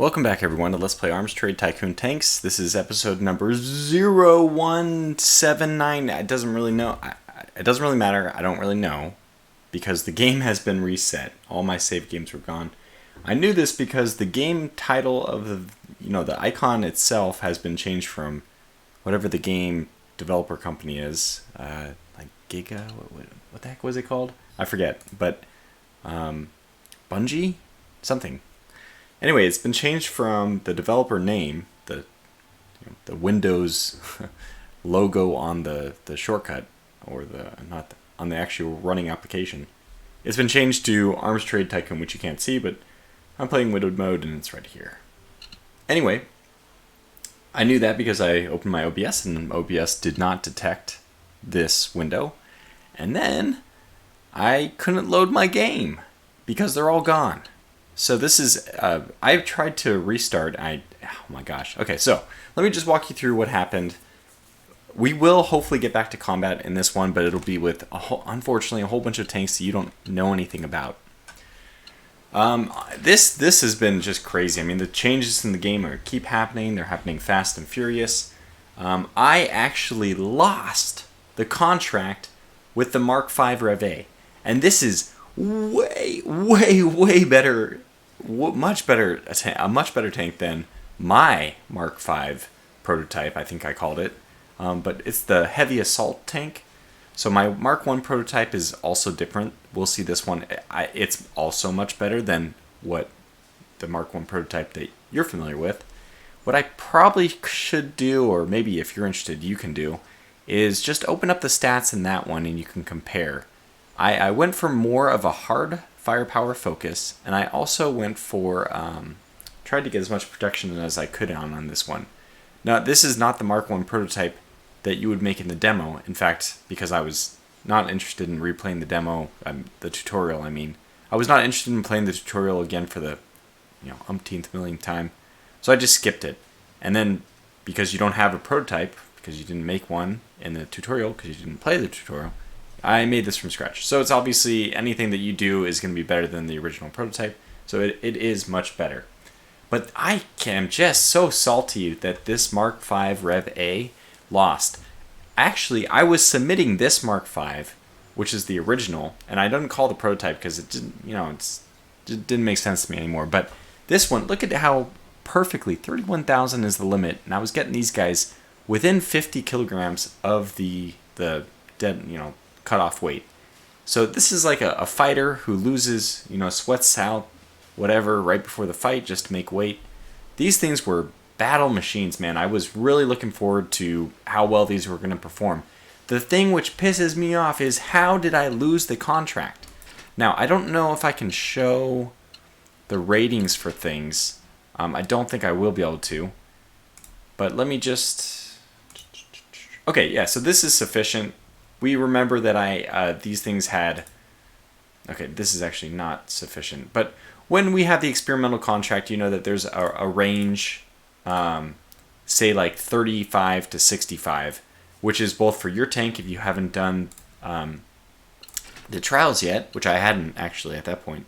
Welcome back everyone to Let's Play Arms Trade Tycoon Tanks. This is episode number 0179. It doesn't really matter. I don't really know because the game has been reset. All my save games were gone. I knew this because the game title of the icon itself has been changed from whatever the game developer company is, like Giga. What the heck was it called? I forget. But Bungie, something. Anyway, it's been changed from the developer name, the Windows logo on the shortcut, or on the actual running application. It's been changed to Arms Trade Tycoon, which you can't see, but I'm playing windowed mode and it's right here. Anyway, I knew that because I opened my OBS and OBS did not detect this window. And then I couldn't load my game because they're all gone. So this is, I've tried to restart, oh my gosh. Okay, so let me just walk you through what happened. We will hopefully get back to combat in this one, but it'll be with, unfortunately, a whole bunch of tanks that you don't know anything about. This has been just crazy. I mean, the changes in the game keep happening. They're happening fast and furious. I actually lost the contract with the Mark V Rev A, and this is way better. A much better tank than my Mark V prototype, I think I called it. But it's the heavy assault tank. So my Mark I prototype is also different. We'll see this one. It's also much better than what the Mark I prototype that you're familiar with. What I probably should do, or maybe if you're interested you can do, is just open up the stats in that one and you can compare. I went for more of a hard firepower focus, and I also went for, tried to get as much protection as I could on this one. Now, this is not the Mark I prototype that you would make in the demo. In fact, because I was not interested in replaying the demo, the tutorial, I mean. I was not interested in playing the tutorial again for the, umpteenth millionth time. So I just skipped it. And then, because you don't have a prototype, because you didn't make one in the tutorial, because you didn't play the tutorial, I made this from scratch. So it's obviously anything that you do is going to be better than the original prototype. So it is much better. But I am just so salty that this Mark V Rev A lost. Actually, I was submitting this Mark V, which is the original, and I didn't call the prototype because it didn't, it didn't make sense to me anymore. But this one, look at how perfectly 31,000 is the limit, and I was getting these guys within 50 kilograms of the dead, cutoff weight. So this is like a fighter who loses, sweats out, whatever, right before the fight just to make weight. These things were battle machines, man. I was really looking forward to how well these were going to perform. The thing which pisses me off is how did I lose the contract? Now, I don't know if I can show the ratings for things. I don't think I will be able to. But let me just... Okay, yeah, so this is sufficient. We remember that these things had... Okay, this is actually not sufficient. But when we have the experimental contract, you know that there's a range, say like 35 to 65, which is both for your tank if you haven't done the trials yet, which I hadn't actually at that point,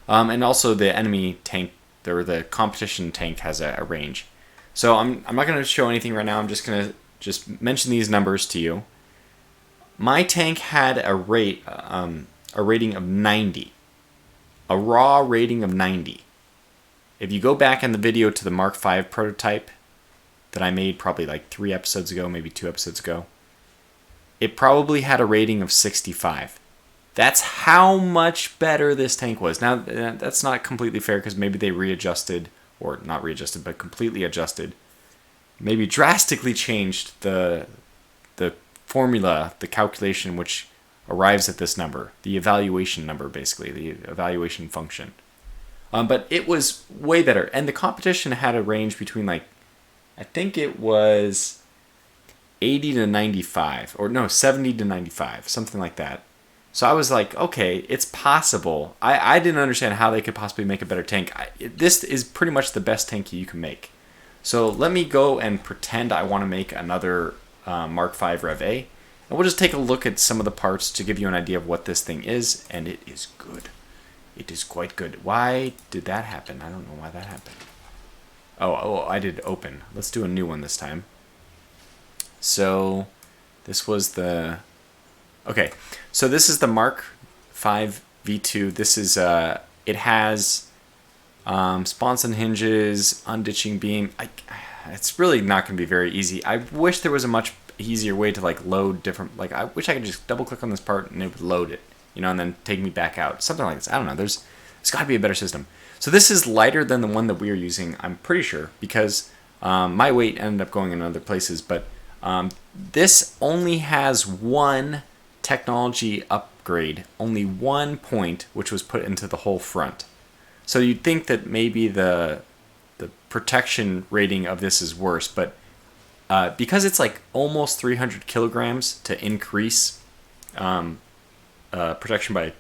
and also the enemy tank, or the competition tank has a range. So I'm not going to show anything right now. I'm just going to mention these numbers to you. My tank had a rating of 90. A raw rating of 90. If you go back in the video to the Mark V prototype that I made probably like 3 episodes ago, maybe 2 episodes ago, it probably had a rating of 65. That's how much better this tank was. Now, that's not completely fair because maybe they readjusted, or not readjusted, but completely adjusted. Maybe drastically changed the formula, the calculation which arrives at this number, the evaluation number, basically, the evaluation function. But it was way better, and the competition had a range between, like, I think it was 80 to 95, or no, 70 to 95, something like that. So I was like, okay, it's possible. I didn't understand how they could possibly make a better tank. This is pretty much the best tank you can make. So let me go and pretend I want to make another Mark V Rev A. And we'll just take a look at some of the parts to give you an idea of what this thing is, and it is good. It is quite good. Why did that happen? I don't know why that happened. Oh, I did open. Let's do a new one this time. So this was the... Okay, so this is the Mark 5 V2. This is, it has spawns and hinges, unditching beam. It's really not going to be very easy. I wish there was a much easier way to like load different, like I wish I could just double click on this part and it would load it, you know, and then take me back out. Something like this. I don't know. There's got to be a better system. So this is lighter than the one that we are using, I'm pretty sure, because my weight ended up going in other places, but this only has one technology upgrade, only 1 point, which was put into the whole front. So you'd think that maybe the protection rating of this is worse, but because it's like almost 300 kilograms to increase protection by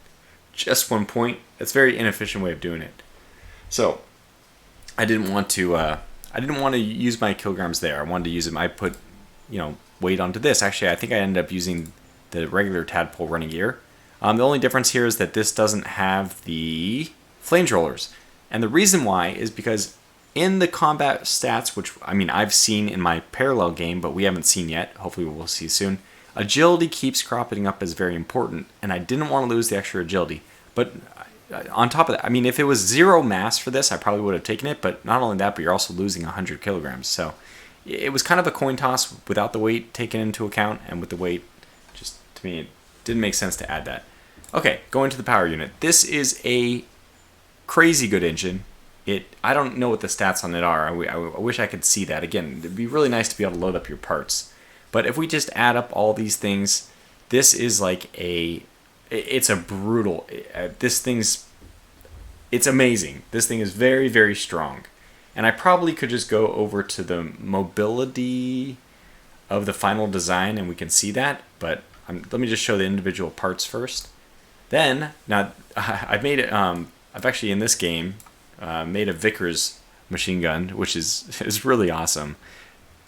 just 1 point, it's a very inefficient way of doing it. So I didn't want to use my kilograms there. I wanted to use them. I put, you know, weight onto this. Actually, I think I ended up using the regular tadpole running gear. The only difference here is that this doesn't have the flamethrowers. And the reason why is because in the combat stats, which, I mean, I've seen in my parallel game, but we haven't seen yet, hopefully we'll see soon, agility keeps cropping up as very important, and I didn't want to lose the extra agility. But on top of that, I mean, if it was 0 mass for this, I probably would have taken it, but not only that, but you're also losing 100 kilograms. So it was kind of a coin toss without the weight taken into account, and with the weight, just to me, it didn't make sense to add that. Okay, going to the power unit. This is a crazy good engine. I don't know what the stats on it are. I wish I could see that. Again, it'd be really nice to be able to load up your parts. But if we just add up all these things, this is like it's a brutal, it's amazing. This thing is very, very strong. And I probably could just go over to the mobility of the final design and we can see that. But let me just show the individual parts first. Then, now, I've made it, I've actually in this game made a Vickers machine gun, which is really awesome.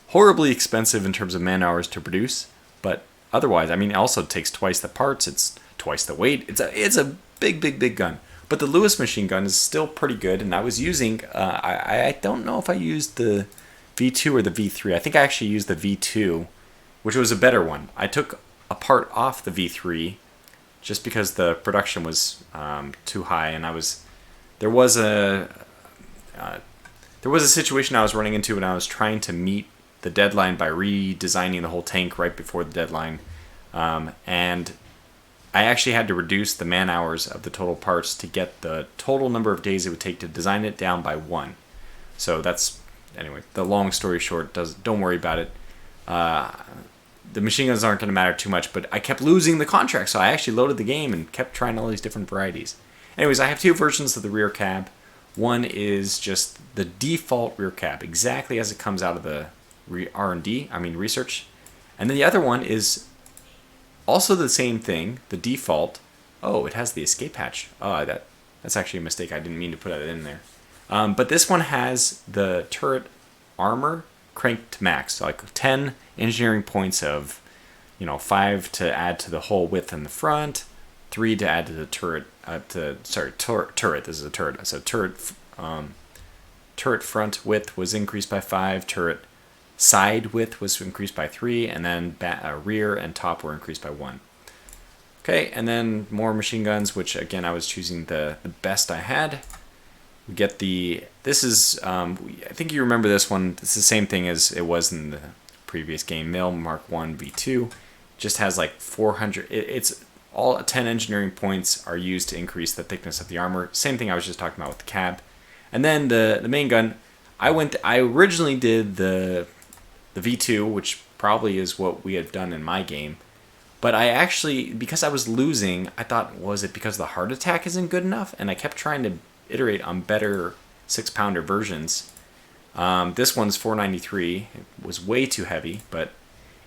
Horribly expensive in terms of man hours to produce, but otherwise, I mean, it also takes twice the parts. It's twice the weight. It's a big gun. But the Lewis machine gun is still pretty good, and I was using, I don't know if I used the V2 or the V3. I think I actually used the V2, which was a better one. I took a part off the V3 just because the production was too high, and there was a situation I was running into when I was trying to meet the deadline by redesigning the whole tank right before the deadline, and I actually had to reduce the man hours of the total parts to get the total number of days it would take to design it down by 1. So that's, anyway, the long story short, don't worry about it. The machine guns aren't going to matter too much, but I kept losing the contract, so I actually loaded the game and kept trying all these different varieties. Anyways, I have 2 versions of the rear cab. One is just the default rear cab, exactly as it comes out of the R&D, research. And then the other one is also the same thing, the default. Oh, it has the escape hatch. Oh, that's actually a mistake. I didn't mean to put that in there. But this one has the turret armor cranked to max, so like 10 engineering points of, 5 to add to the whole width in the front, 3 to add to the turret. Turret. This is a turret. So turret front width was increased by 5. Turret side width was increased by 3, and then rear and top were increased by 1. Okay, and then more machine guns, which again I was choosing the best I had. We get this is, I think you remember this one. It's the same thing as it was in the previous game. Mill Mark 1 V2. Just has like 400, it's all 10 engineering points are used to increase the thickness of the armor. Same thing I was just talking about with the cab. And then the main gun, I originally did the V2, which probably is what we had done in my game. But I actually, because I was losing, I thought, was it because the heart attack isn't good enough? And I kept trying to iterate on better 6-pounder versions. This one's 493. It was way too heavy, but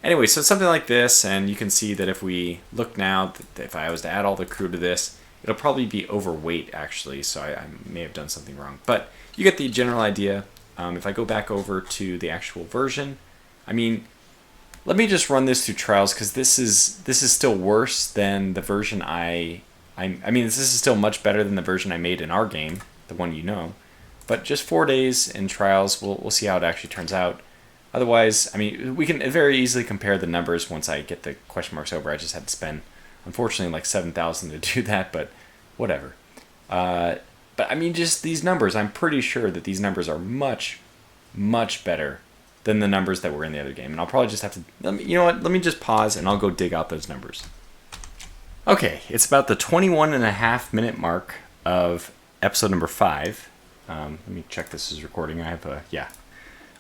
anyway, so it's something like this, and you can see that if we look now, if I was to add all the crew to this, it'll probably be overweight actually, so I may have done something wrong. But you get the general idea. If I go back over to the actual version, let me just run this through trials, because this is still worse than the version this is still much better than the version I made in our game, the one you know. But just 4 days in trials, we'll see how it actually turns out. Otherwise, I mean, we can very easily compare the numbers once I get the question marks over. I just had to spend, unfortunately, like 7,000 to do that, but whatever. But I mean, just these numbers, I'm pretty sure that these numbers are much, much better than the numbers that were in the other game. And I'll probably just have to, you know what, let me just pause and I'll go dig out those numbers. Okay, it's about the 21.5-minute mark of episode number 5. Let me check this is recording. I have yeah.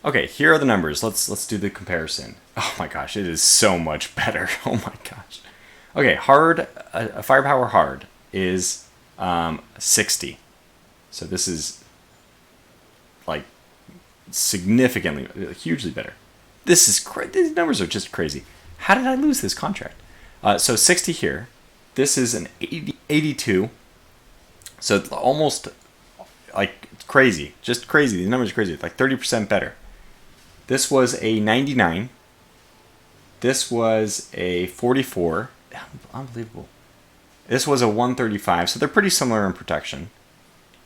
Okay, here are the numbers. Let's do the comparison. Oh my gosh, it is so much better. Oh my gosh. Okay, hard, a firepower hard is 60. So this is like significantly, hugely better. This is these numbers are just crazy. How did I lose this contract? So 60 here. This is an 82. So it's almost like crazy, just crazy. These numbers are crazy. It's like 30% better. This was a 99. This was a 44. Unbelievable. This was a 135. So they're pretty similar in protection.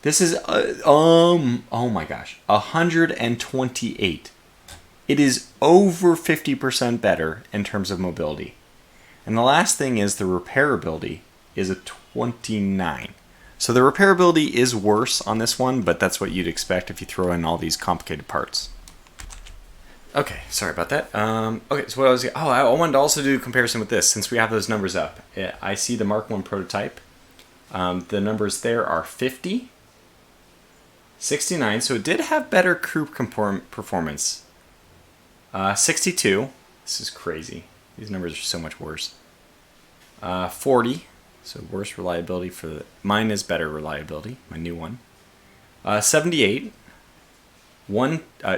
This is oh my gosh, 128. It is over 50% better in terms of mobility. And the last thing is the repairability is a 29. So the repairability is worse on this one, but that's what you'd expect if you throw in all these complicated parts. Okay, sorry about that. Okay, so what I wanted to also do a comparison with this, since we have those numbers up. I see the Mark 1 prototype. The numbers there are 50, 69, so it did have better crew performance. 62, this is crazy. These numbers are so much worse. 40, so worse reliability for mine is better reliability, my new one. 78,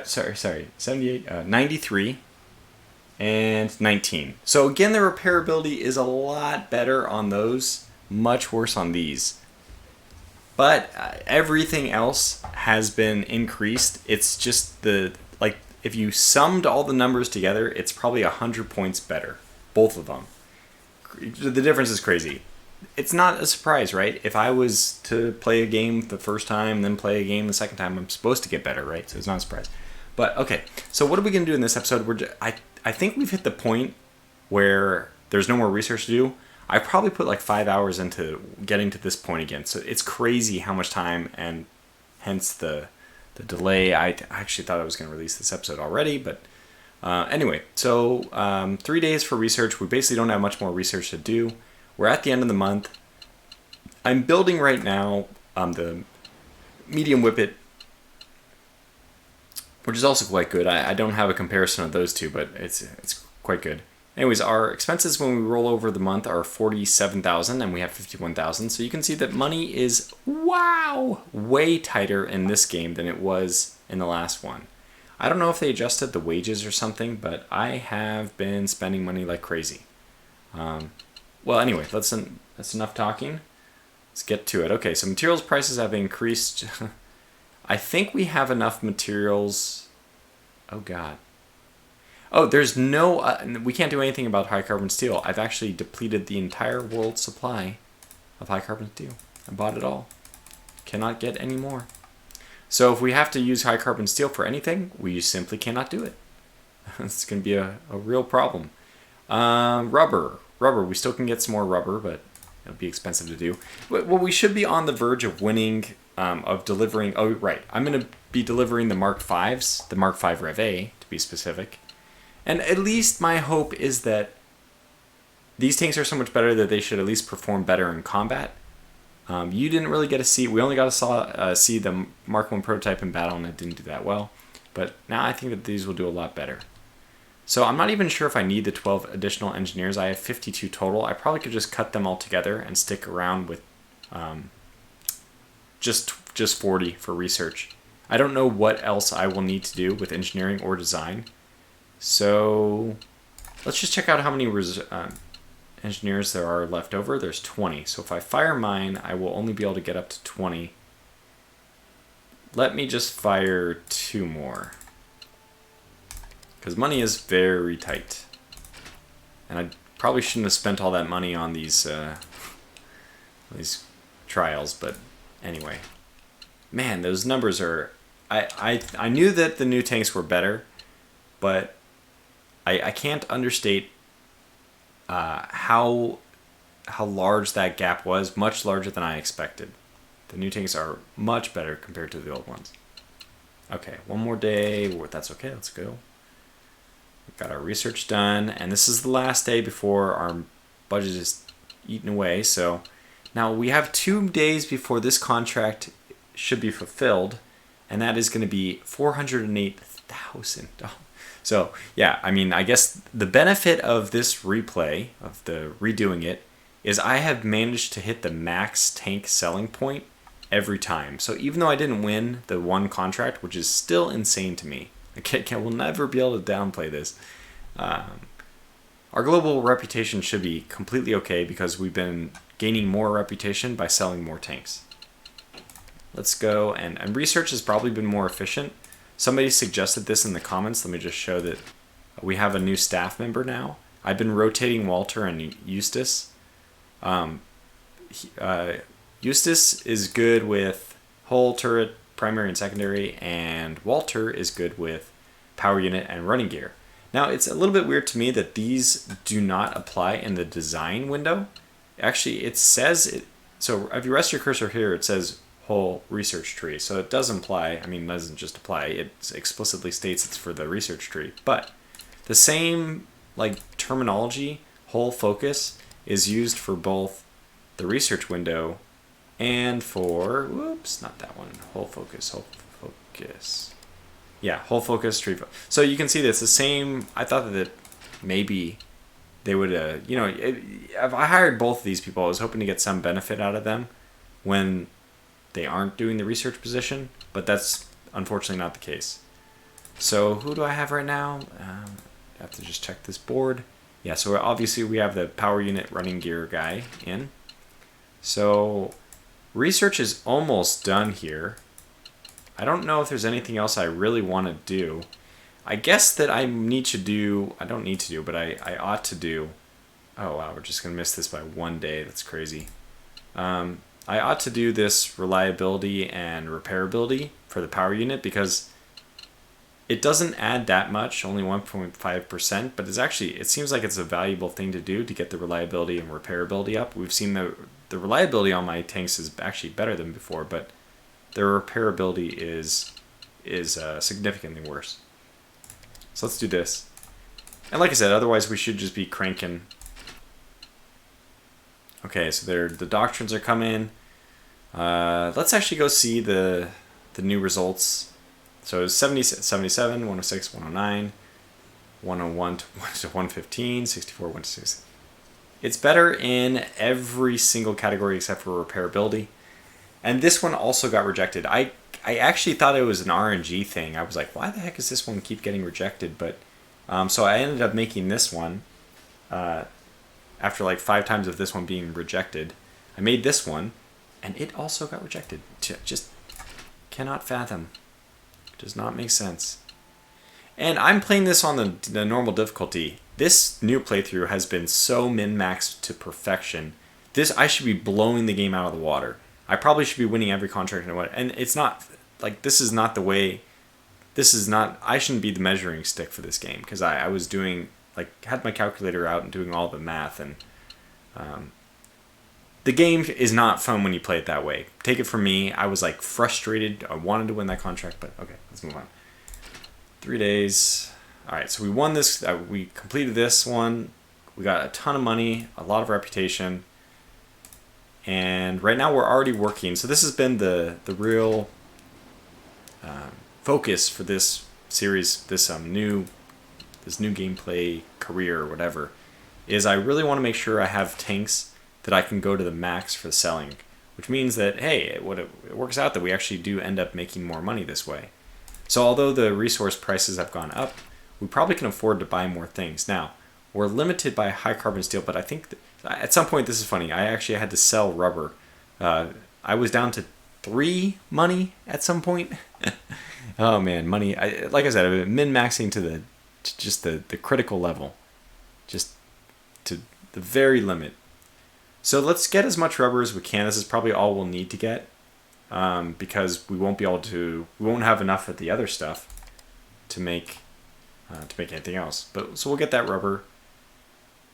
78, 93, and 19. So again, the repairability is a lot better on those, much worse on these. But everything else has been increased. It's just if you summed all the numbers together, it's probably 100 points better, both of them. The difference is crazy. It's not a surprise, right? If I was to play a game the first time and then play a game the second time, I'm supposed to get better, right? So it's not a surprise. But okay, so what are we going to do in this episode? I think we've hit the point where there's no more research to do. I probably put like 5 hours into getting to this point again. So it's crazy how much time, and hence the delay. I actually thought I was going to release this episode already, but anyway. So 3 days for research. We basically don't have much more research to do. We're at the end of the month. I'm building right now the medium whippet, which is also quite good. I don't have a comparison of those two, but it's quite good. Anyways, our expenses when we roll over the month are 47,000, and we have 51,000. So you can see that money is, wow, way tighter in this game than it was in the last one. I don't know if they adjusted the wages or something, but I have been spending money like crazy. Well, anyway, that's enough talking. Let's get to it. Okay, so materials prices have increased. I think we have enough materials. Oh, God. Oh, there's no... we can't do anything about high carbon steel. I've actually depleted the entire world's supply of high carbon steel. I bought it all. Cannot get any more. So if we have to use high carbon steel for anything, we simply cannot do it. It's going to be a real problem. Rubber, we still can get some more rubber, but it'll be expensive to do. Well, we should be on the verge of winning, of delivering... Oh, right. I'm going to be delivering the Mark 5s, the Mark 5 Rev A, to be specific. And at least my hope is that these tanks are so much better that they should at least perform better in combat. You didn't really get to see... We only got to see the Mark 1 prototype in battle, and it didn't do that well. But now I think that these will do a lot better. So I'm not even sure if I need the 12 additional engineers. I have 52 total. I probably could just cut them all together and stick around with just 40 for research. I don't know what else I will need to do with engineering or design. So let's just check out how many engineers there are left over. There's 20. So if I fire mine, I will only be able to get up to 20. Let me just fire 2 more. Because money is very tight. And I probably shouldn't have spent all that money on these trials, but anyway. man, those numbers are. I knew that the new tanks were better, but I can't understate how large that gap was. Much larger than I expected. The new tanks are much better compared to the old ones. Okay, one more day. That's okay. Let's go. We've got our research done, and this is the last day before our budget is eaten away. So now we have 2 days before this contract should be fulfilled, and that is going to be $408,000. So yeah, I mean, I guess the benefit of this replay, of the redoing it, is I have managed to hit the max tank selling point every time. So even though I didn't win the one contract, which is still insane to me, I will never be able to downplay this. Our global reputation should be completely okay because we've been gaining more reputation by selling more tanks. Let's go, and research has probably been more efficient. Somebody suggested this in the comments. Let me just show that we have a new staff member now. I've been rotating Walter and Eustace. Eustace is good with hull, turret, primary and secondary, and Walter is good with power unit and running gear. Now, it's a little bit weird to me that these do not apply in the design window. Actually, it says, so if you rest your cursor here, it says whole research tree. So it does imply, I mean, it doesn't just apply, it explicitly states it's for the research tree. But the same like terminology, whole focus, is used for both the research window and for, whoops, not that one, whole focus. Yeah, whole focus, tree focus. So you can see that it's the same. I thought that maybe they would, if I hired both of these people, I was hoping to get some benefit out of them when they aren't doing the research position, but that's unfortunately not the case. So who do I have right now? I have to just check this board. Yeah, so obviously we have the power unit running gear guy in. So research is almost done here. I don't know if there's anything else I really want to do. I guess that I don't need to do, but I ought to do. Oh wow, we're just going to miss this by 1 day. That's crazy. I ought to do this reliability and repairability for the power unit because it doesn't add that much, only 1.5%, but it seems like it's a valuable thing to do to get the reliability and repairability up. We've seen the reliability on my tanks is actually better than before, but the repairability is significantly worse. So let's do this. And like I said, otherwise we should just be cranking. Okay, so the doctrines are coming. Let's actually go see the new results. So it's 77, 106, 109, 101 to 115, 64, 160. It's better in every single category except for repairability. And this one also got rejected. I actually thought it was an RNG thing. I was like, why the heck does this one keep getting rejected? But so I ended up making this one after like 5 times of this one being rejected. I made this one, and it also got rejected. Just cannot fathom. Does not make sense. And I'm playing this on the normal difficulty. This new playthrough has been so min-maxed to perfection. I should be blowing the game out of the water. I probably should be winning every contract and it's not like this is not the way. I shouldn't be the measuring stick for this game because I was doing had my calculator out and doing all the math, and the game is not fun when you play it that way. Take it from me, I was like frustrated. I wanted to win that contract, but okay, let's move on. 3 days. All right, so we won this. We completed this one. We got a ton of money, a lot of reputation. And right now we're already working. So this has been the real focus for this series, this new gameplay career or whatever, is I really want to make sure I have tanks that I can go to the max for selling, which means that, hey, it works out that we actually do end up making more money this way. So although the resource prices have gone up, we probably can afford to buy more things. Now, we're limited by high carbon steel, but I think at some point, this is funny, I actually had to sell rubber. I was down to 3 money at some point. Oh man, money. Like I said, I've been min-maxing to just the critical level. Just to the very limit. So let's get as much rubber as we can. This is probably all we'll need to get. because we won't have enough of the other stuff to make anything else. But so we'll get that rubber.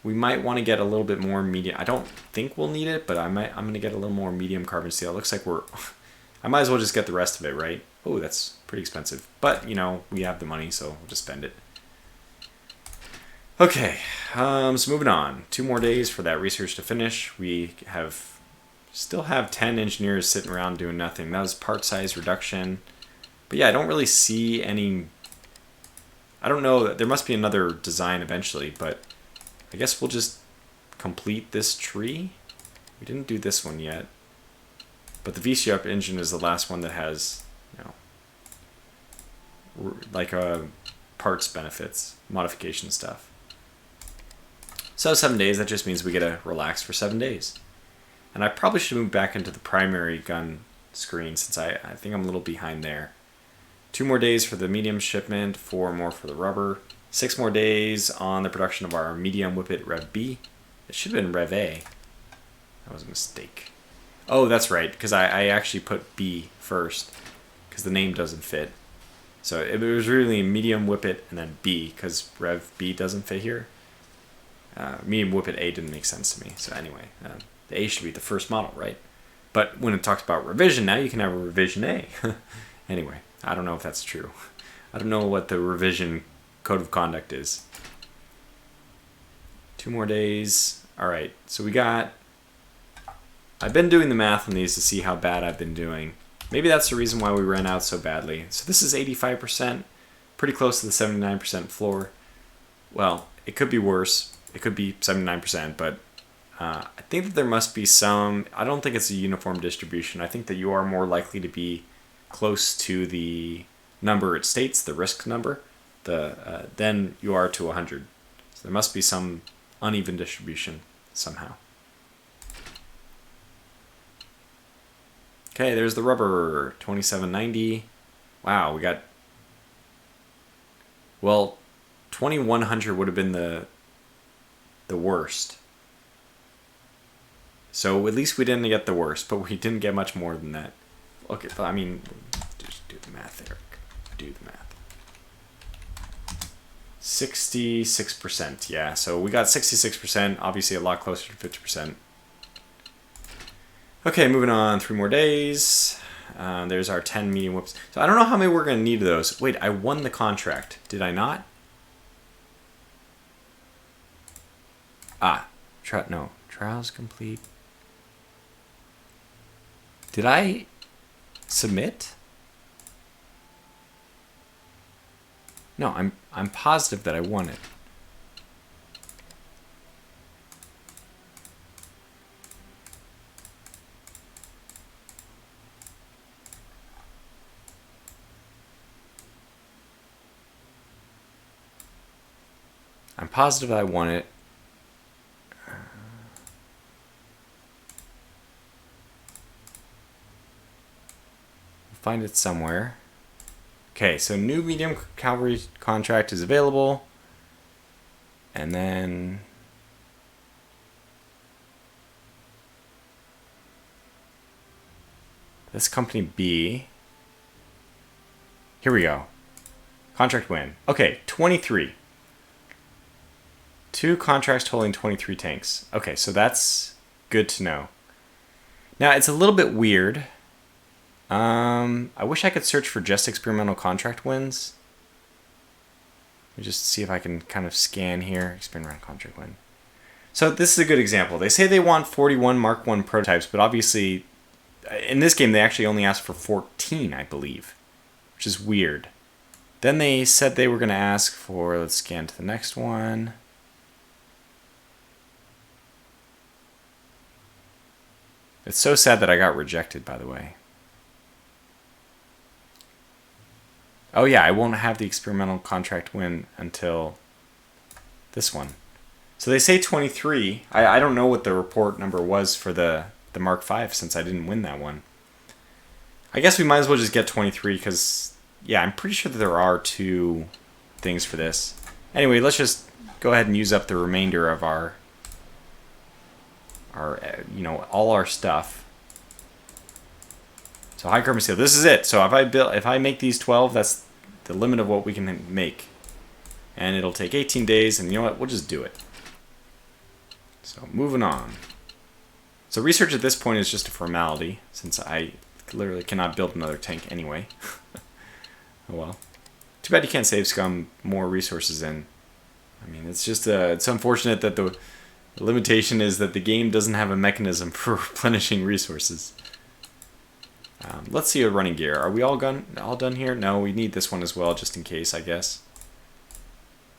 We might want to get a little bit more medium. I don't think we'll need it, but I'm going to get a little more medium carbon steel. It looks like I might as well just get the rest of it, right? Oh, that's pretty expensive. But, you know, we have the money, so we'll just spend it. Okay, so moving on. 2 more days for that research to finish. We still have 10 engineers sitting around doing nothing. That was part size reduction. But yeah, I don't really see any... I don't know. There must be another design eventually, but I guess we'll just complete this tree. We didn't do this one yet. But the VC-up engine is the last one that has, you know, like parts benefits, modification stuff. So 7 days, that just means we get to relax for 7 days. And I probably should move back into the primary gun screen since I think I'm a little behind there. 2 more days for the medium shipment, 4 more for the rubber. 6 more days on the production of our medium Whippet Rev B. It should have been Rev A. That was a mistake. Oh, that's right, because I actually put B first, because the name doesn't fit. So it was really medium Whippet and then B, because Rev B doesn't fit here. Medium Whippet A didn't make sense to me. So anyway, the A should be the first model, right? But when it talks about revision, now you can have a revision A. Anyway, I don't know if that's true. I don't know what the revision code of conduct is. 2 more days. All right, so we got... I've been doing the math on these to see how bad I've been doing. Maybe that's the reason why we ran out so badly. So this is 85%, pretty close to the 79% floor. Well, it could be worse. It could be 79%, but I think that there must be some... I don't think it's a uniform distribution. I think that you are more likely to be close to the number it states, the risk number, than you are to 100. So there must be some uneven distribution somehow. Okay, there's the rubber, 2790. Wow, we got... Well, 2100 would have been the worst. So at least we didn't get the worst, but we didn't get much more than that. Okay, I mean, just do the math, Eric. Do the math. 66%, yeah. So we got 66%, obviously a lot closer to 50%. Okay, moving on, 3 more days. There's our 10 medium whips. So I don't know how many we're going to need of those. Wait, I won the contract. Did I not? No. Trials complete. Did I submit? No, I'm positive that I won it. I'm positive I won it. Find it somewhere. Okay, so new medium cavalry contract is available. And then this company B. Here we go. Contract win. Okay, 23. 2 contracts totaling 23 tanks. Okay, so that's good to know. Now, it's a little bit weird. I wish I could search for just experimental contract wins. Let me just see if I can kind of scan here. Experimental contract win. So this is a good example. They say they want 41 Mark 1 prototypes, but obviously in this game they actually only asked for 14, I believe, which is weird. Then they said they were going to ask for, let's scan to the next one. It's so sad that I got rejected, by the way. Oh yeah, I won't have the experimental contract win until this one. So they say 23. I don't know what the report number was for the Mark V since I didn't win that one. I guess we might as well just get 23 because, yeah, I'm pretty sure that there are 2 things for this. Anyway, let's just go ahead and use up the remainder of our all our stuff. So high carbon steel. This is it. So if I make these 12, that's the limit of what we can make. And it'll take 18 days, and you know what? We'll just do it. So moving on. So research at this point is just a formality, since I literally cannot build another tank anyway. Oh well. Too bad you can't save scum more resources in. I mean, it's just it's unfortunate that the limitation is that the game doesn't have a mechanism for replenishing resources. Let's see a running gear. Are we all done here? No, we need this one as well, just in case, I guess.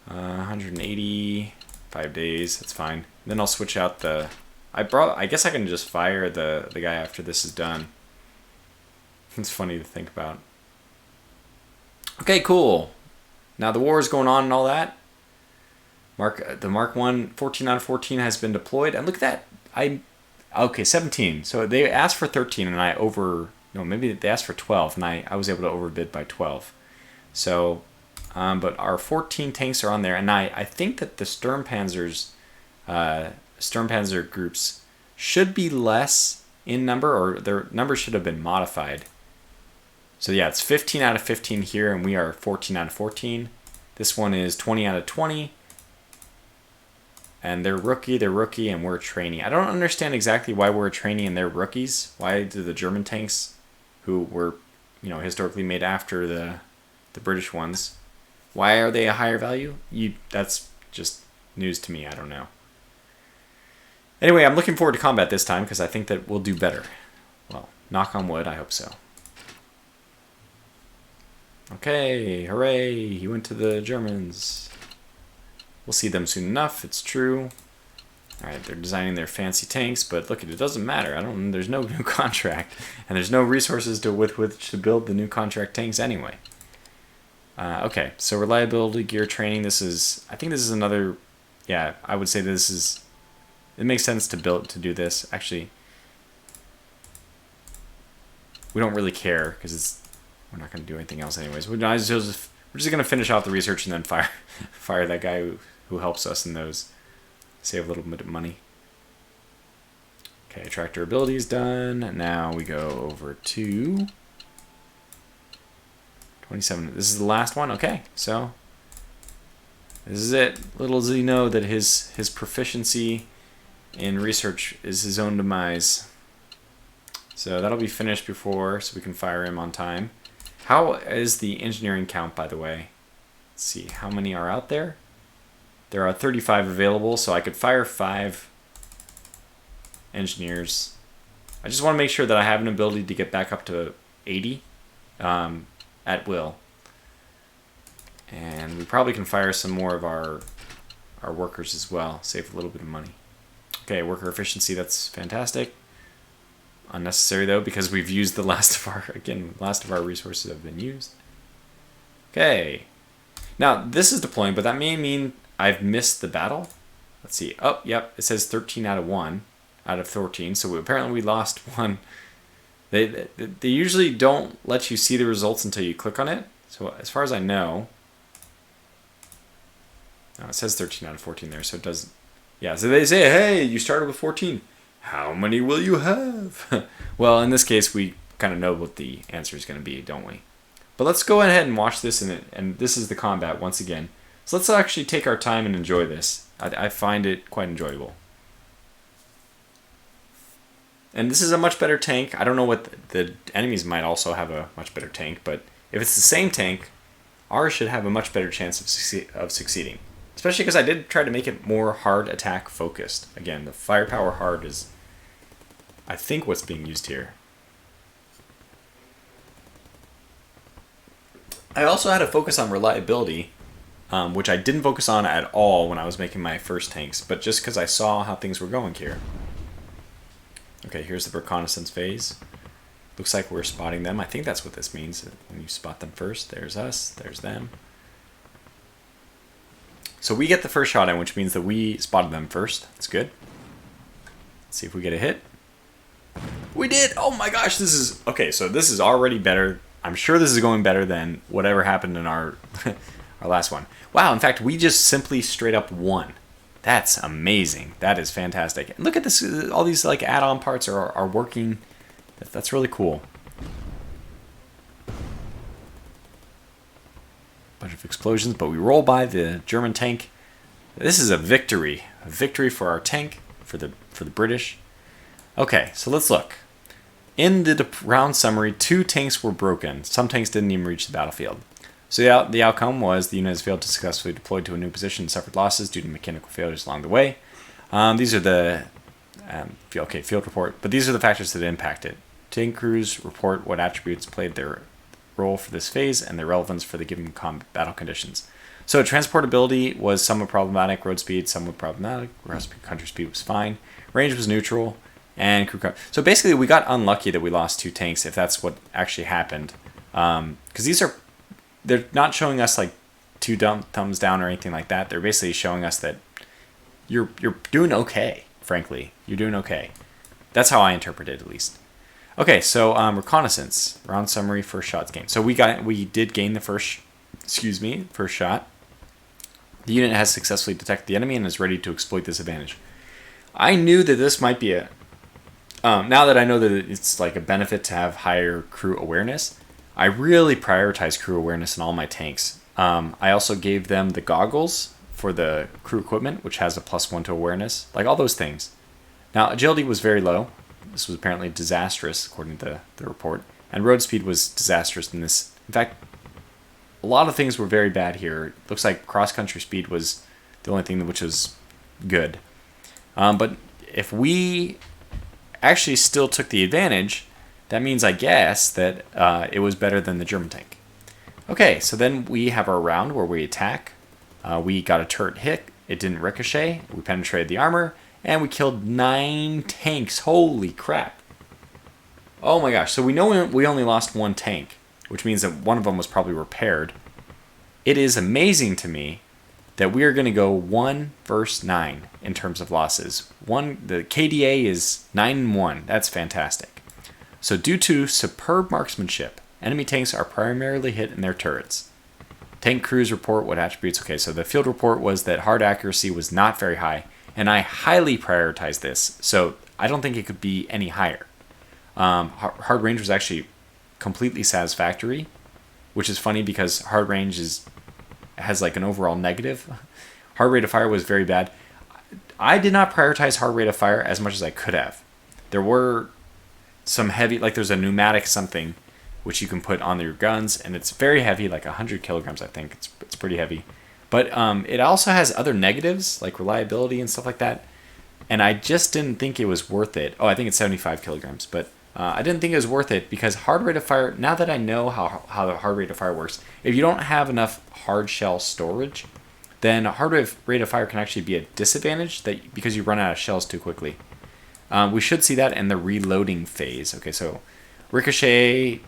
180, 5 days. That's fine. Then I'll switch out the. I guess I can just fire the guy after this is done. It's funny to think about. Okay, cool. Now the war is going on and all that. The Mark 1 14 out of 14 has been deployed, and look at that. Okay, 17. So they asked for 13, and maybe they asked for 12, and I was able to overbid by 12. So, but our 14 tanks are on there, and I think that the Sturmpanzer groups should be less in number, or their numbers should have been modified. So yeah, it's 15 out of 15 here, and we are 14 out of 14. This one is 20 out of 20. And they're rookie, and we're trainee. I don't understand exactly why we're a trainee and they're rookies. Why do the German tanks, who were, historically made after the British ones, why are they a higher value? That's just news to me. I don't know. Anyway, I'm looking forward to combat this time because I think that we'll do better. Well, knock on wood, I hope so. Okay, hooray, he went to the Germans. We'll see them soon enough, it's true. Alright, they're designing their fancy tanks, but look, it doesn't matter. There's no new contract, and there's no resources with which to build the new contract tanks anyway. Okay, so reliability, gear training, I think this is another, yeah, I would say it makes sense to do this. Actually, we don't really care, because we're not going to do anything else anyways. We're just going to finish off the research and then fire that guy who helps us in those. Save a little bit of money. Okay, tractor ability is done. Now we go over to 27. This is the last one. Okay, so this is it. Little does he know that his proficiency in research is his own demise. So that'll be finished so we can fire him on time. How is the engineering count, by the way? Let's see, how many are out there? There are 35 available, so I could fire 5 engineers. I just want to make sure that I have an ability to get back up to 80 at will. And we probably can fire some more of our workers as well, save a little bit of money. Okay, worker efficiency, that's fantastic. Unnecessary though, because we've used the last of our resources have been used. Okay. Now, this is deploying, but that may mean I've missed the battle. Let's see. Oh, yep. It says 13 out of 14. So apparently we lost one. They usually don't let you see the results until you click on it. So as far as I know, it says 13 out of 14 there. So it doesn't. Yeah, so they say, hey, you started with 14. How many will you have? Well, in this case, we kind of know what the answer is going to be, don't we? But let's go ahead and watch this, and this is the combat once again. So let's actually take our time and enjoy this. I find it quite enjoyable. And this is a much better tank. I don't know what the enemies might also have a much better tank, but if it's the same tank, ours should have a much better chance of succeeding. Especially because I did try to make it more hard attack focused. Again, the firepower hard is, I think, what's being used here. I also had a focus on reliability, which I didn't focus on at all when I was making my first tanks, but just because I saw how things were going here. Okay, here's the reconnaissance phase. Looks like we're spotting them. I think that's what this means. When you spot them first, there's us, there's them. So we get the first shot in, which means that we spotted them first. That's good. Let's see if we get a hit. We did! Oh my gosh, this is... Okay, so this is already better. I'm sure this is going better than whatever happened in our our last one. Wow, in fact, we just simply straight up won. That's amazing. That is fantastic. And look at this. All these like add-on parts are working. That's really cool. bunch of explosions, but we roll by the German tank. This is a victory for our tank, for the British. Okay, so let's look. In the round summary, 2 tanks were broken. Some tanks didn't even reach the battlefield. So the outcome was the unit has failed to successfully deploy to a new position and suffered losses due to mechanical failures along the way. These are the field report, but these are the factors that impact it. Tank crews report what attributes played their role for this phase and their relevance for the given battle conditions. So transportability was somewhat problematic, road speed somewhat problematic, country speed was fine, range was neutral, and crew. So basically, we got unlucky that we lost 2 tanks, if that's what actually happened. Because they're not showing us like 2 thumbs down or anything like that. They're basically showing us that you're doing okay. Frankly, you're doing okay. That's how I interpret it, at least. Okay, so reconnaissance, round summary, first shots gained. So we did gain the first shot. The unit has successfully detected the enemy and is ready to exploit this advantage. I knew that this might be now that I know that it's like a benefit to have higher crew awareness, I really prioritize crew awareness in all my tanks. I also gave them the goggles for the crew equipment, which has a +1 to awareness, like all those things. Now, agility was very low. This was apparently disastrous, according to the report. And road speed was disastrous in this. In fact, a lot of things were very bad here. It looks like cross-country speed was the only thing which was good. But if we actually still took the advantage, that means, I guess, that it was better than the German tank. Okay, so then we have our round where we attack. We got a turret hit. It didn't ricochet. We penetrated the armor. And we killed 9 tanks. Holy crap. Oh my gosh. So we know we only lost 1 tank, which means that one of them was probably repaired. It is amazing to me that we are going to go 1 versus 9 in terms of losses. The KDA is 9-1. That's fantastic. So due to superb marksmanship, enemy tanks are primarily hit in their turrets. Tank crews report what attributes. Okay, so the field report was that hard accuracy was not very high, and I highly prioritized this, so I don't think it could be any higher. Hard range was actually completely satisfactory, which is funny because hard range has like an overall negative. Hard rate of fire was very bad. I did not prioritize hard rate of fire as much as I could have. There were some heavy, like there's a pneumatic something which you can put on your guns, and it's very heavy, like 100 kilograms, I think. It's pretty heavy. But it also has other negatives, like reliability and stuff like that. And I just didn't think it was worth it. Oh, I think it's 75 kilograms. But I didn't think it was worth it because hard rate of fire, now that I know how the hard rate of fire works, if you don't have enough hard shell storage, then hard rate of fire can actually be a disadvantage because you run out of shells too quickly. We should see that in the reloading phase. Okay, so ricochet,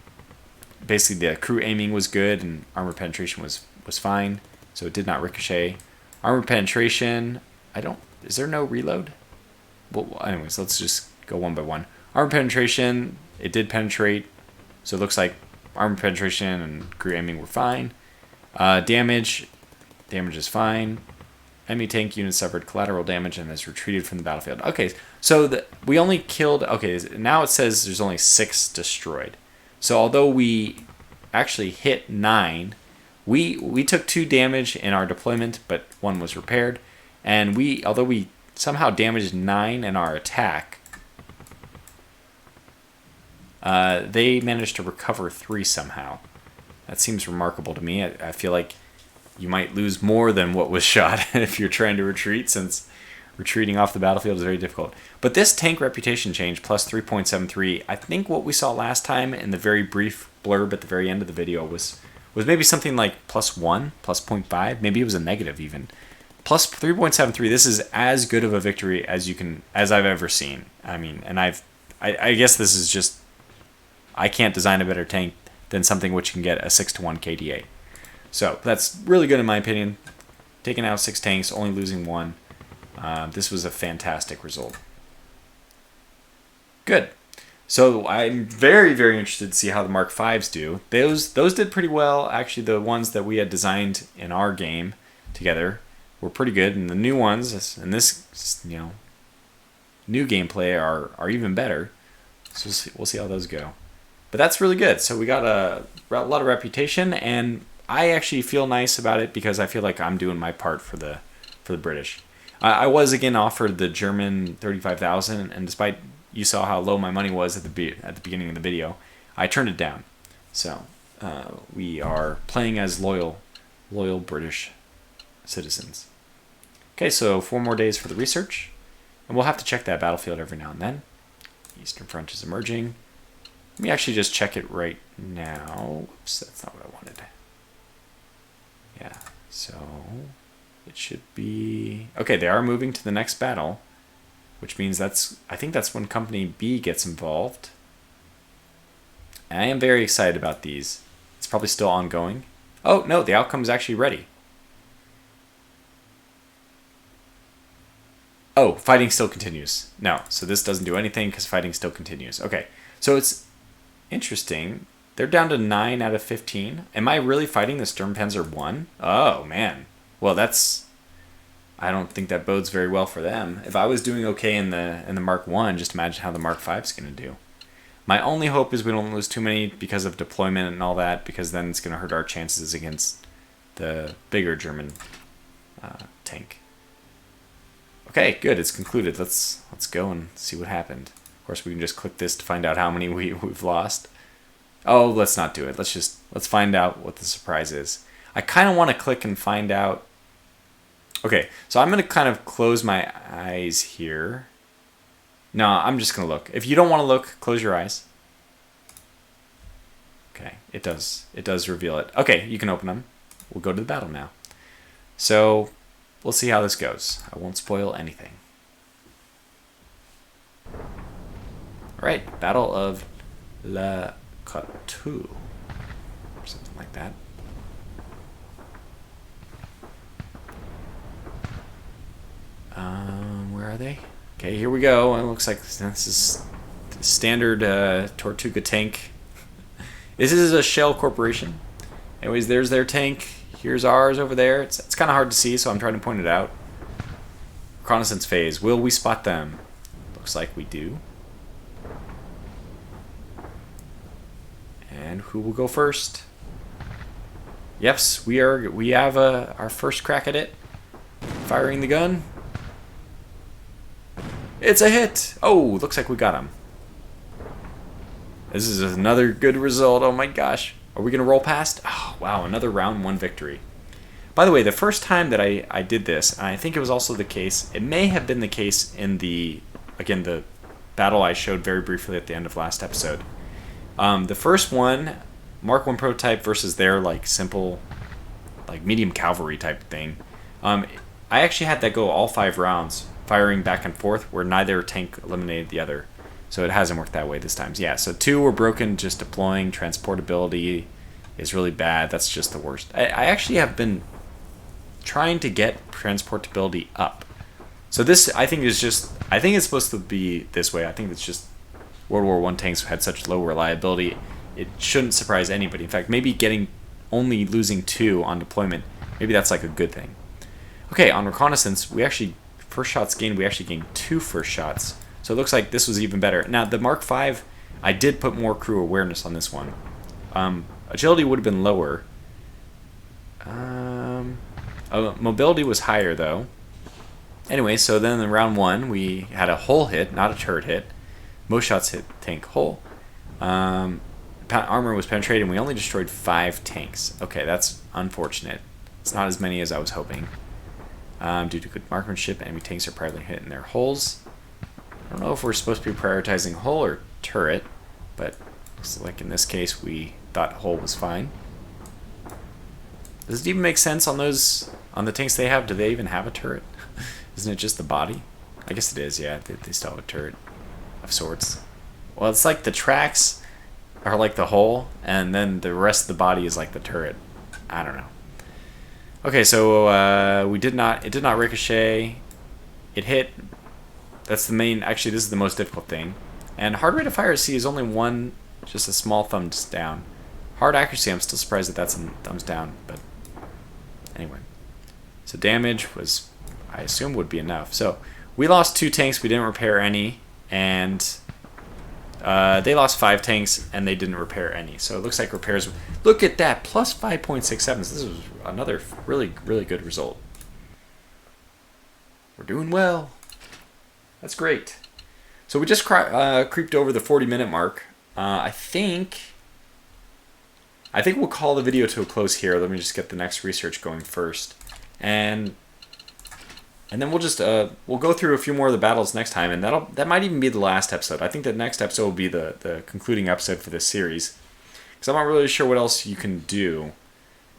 basically the crew aiming was good and armor penetration was fine. So it did not ricochet. Armor penetration, is there no reload? Well, anyways, let's just go one by one. Armor penetration, it did penetrate. So it looks like armor penetration and crew aiming were fine. Damage is fine. Enemy tank unit suffered collateral damage and has retreated from the battlefield. Okay, so we only killed, okay, now it says there's only 6 destroyed. So although we actually hit 9, we took 2 damage in our deployment, but 1 was repaired. And although we somehow damaged 9 in our attack, they managed to recover 3 somehow. That seems remarkable to me. I feel like you might lose more than what was shot if you're trying to retreat, since retreating off the battlefield is very difficult. But this tank reputation change, plus 3.73, I think what we saw last time in the very brief blurb at the very end of the video was maybe something like +1, +0.5, maybe it was a negative even. Plus 3.73, this is as good of a victory as I've ever seen. I mean, and I guess this is just, I can't design a better tank than something which can get a 6-1 KDA. So that's really good in my opinion. Taking out 6 tanks, only losing 1. This was a fantastic result. Good. So I'm very, very interested to see how the Mark V's do. Those did pretty well. Actually, the ones that we had designed in our game together were pretty good, and the new ones and this new gameplay are even better. So we'll see how those go. But that's really good. So we got a lot of reputation, and I actually feel nice about it because I feel like I'm doing my part for the British. I was again offered the German 35,000, and despite you saw how low my money was at the beginning of the video, I turned it down. So we are playing as loyal British citizens. Okay, so 4 more days for the research, and we'll have to check that battlefield every now and then. Eastern Front is emerging. Let me actually just check it right now. Oops, that's not what I wanted. Yeah, so it should be... Okay, they are moving to the next battle, which means I think that's when Company B gets involved. And I am very excited about these. It's probably still ongoing. Oh, no, the outcome is actually ready. Oh, fighting still continues. No, so this doesn't do anything because fighting still continues. Okay, so it's interesting. They're down to 9 out of 15. Am I really fighting the Sturmpanzer 1? Oh, man. Well, that's... I don't think that bodes very well for them. If I was doing okay in the Mark 1, just imagine how the Mark 5 is going to do. My only hope is we don't lose too many because of deployment and all that, because then it's going to hurt our chances against the bigger German tank. Okay, good. It's concluded. Let's go and see what happened. Of course, we can just click this to find out how many we've lost. Oh, let's not do it. Let's find out what the surprise is. I kind of want to click and find out. Okay, so I'm going to kind of close my eyes here. No, I'm just going to look. If you don't want to look, close your eyes. Okay, it does reveal it. Okay, you can open them. We'll go to the battle now. So, we'll see how this goes. I won't spoil anything. Alright, Battle of La Coteau. Or something like that. Where are they? Okay, here we go. It looks like this is the standard Tortuga tank. This is a shell corporation. Anyways, there's their tank. Here's ours over there. It's kind of hard to see, so I'm trying to point it out. Reconnaissance phase. Will we spot them? Looks like we do. And who will go first? Yes, we have our first crack at it. Firing the gun. It's a hit! Oh, looks like we got him. This is another good result. Oh my gosh. Are we going to roll past? Oh, wow, another round 1 victory. By the way, the first time that I did this, and I think it was also the case, it may have been the case in the battle I showed very briefly at the end of last episode. The first one, Mark 1 prototype versus their simple, medium cavalry type thing. I actually had that go all 5 rounds, firing back and forth, where neither tank eliminated the other. So it hasn't worked that way this time. Yeah, so 2 were broken just deploying. Transportability is really bad. That's just the worst. I actually have been trying to get transportability up. So this, I think it's supposed to be this way. I think it's just World War I tanks had such low reliability. It shouldn't surprise anybody. In fact, maybe only losing 2 on deployment, maybe that's like a good thing. Okay, on reconnaissance, first shots gained, we actually gained 2 first shots. So it looks like this was even better. Now, the Mark V, I did put more crew awareness on this one. Agility would have been lower. Mobility was higher, though. Anyway, so then in round 1, we had a hull hit, not a turret hit. Most shots hit tank hull. Armor was penetrated, and we only destroyed 5 tanks. Okay, that's unfortunate. It's not as many as I was hoping. Due to good marksmanship, enemy tanks are primarily hitting their hulls. I don't know if we're supposed to be prioritizing hull or turret, but looks like in this case we thought hull was fine. Does it even make sense on the tanks they have? Do they even have a turret? Isn't it just the body? I guess it is, yeah. They still have a turret of sorts. Well, it's like the tracks are like the hull, and then the rest of the body is like the turret. I don't know. Okay, so it did not ricochet. It hit. That's the main, actually this is the most difficult thing. And hard rate of fire at sea is only 1, just a small thumbs down. Hard accuracy, I'm still surprised that that's a thumbs down, but anyway. So damage was, I assume, would be enough. So we lost 2 tanks, we didn't repair any, and They lost 5 tanks and they didn't repair any. So it looks like repairs. Look at that, plus 5.67. This is another really, really good result. We're doing well. That's great. So we just creeped over the 40-minute mark. I think we'll call the video to a close here. Let me just get the next research going first, and then we'll just we'll go through a few more of the battles next time, and that might even be the last episode. I think the next episode will be the concluding episode for this series, because I'm not really sure what else you can do.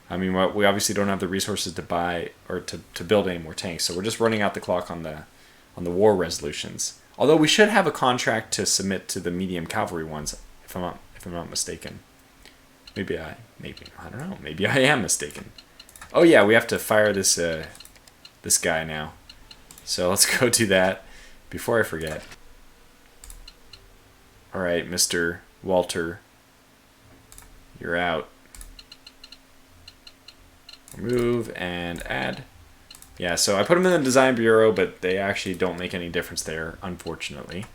I mean, we obviously don't have the resources to buy or to build any more tanks, so we're just running out the clock on the war resolutions. Although we should have a contract to submit to the medium cavalry ones, if I'm not mistaken. Maybe I don't know. Maybe I am mistaken. Oh yeah, we have to fire this guy now. So let's go do that before I forget. All right, Mr. Walter, you're out. Remove and add. Yeah, so I put them in the design bureau, but they actually don't make any difference there, unfortunately.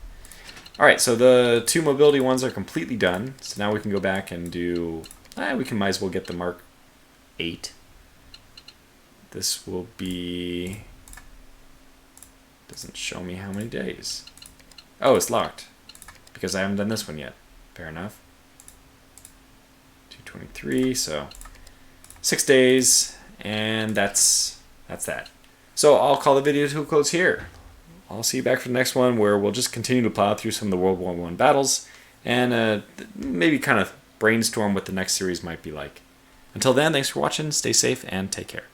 All right, so the 2 mobility ones are completely done. So now we can go back and do, might as well get the Mark 8. This will be, doesn't show me how many days. Oh, it's locked because I haven't done this one yet. Fair enough. 223, so 6 days, and that's that. So I'll call the video to a close here. I'll see you back for the next one, where we'll just continue to plow through some of the World War I battles and maybe kind of brainstorm what the next series might be like. Until then, thanks for watching, stay safe, and take care.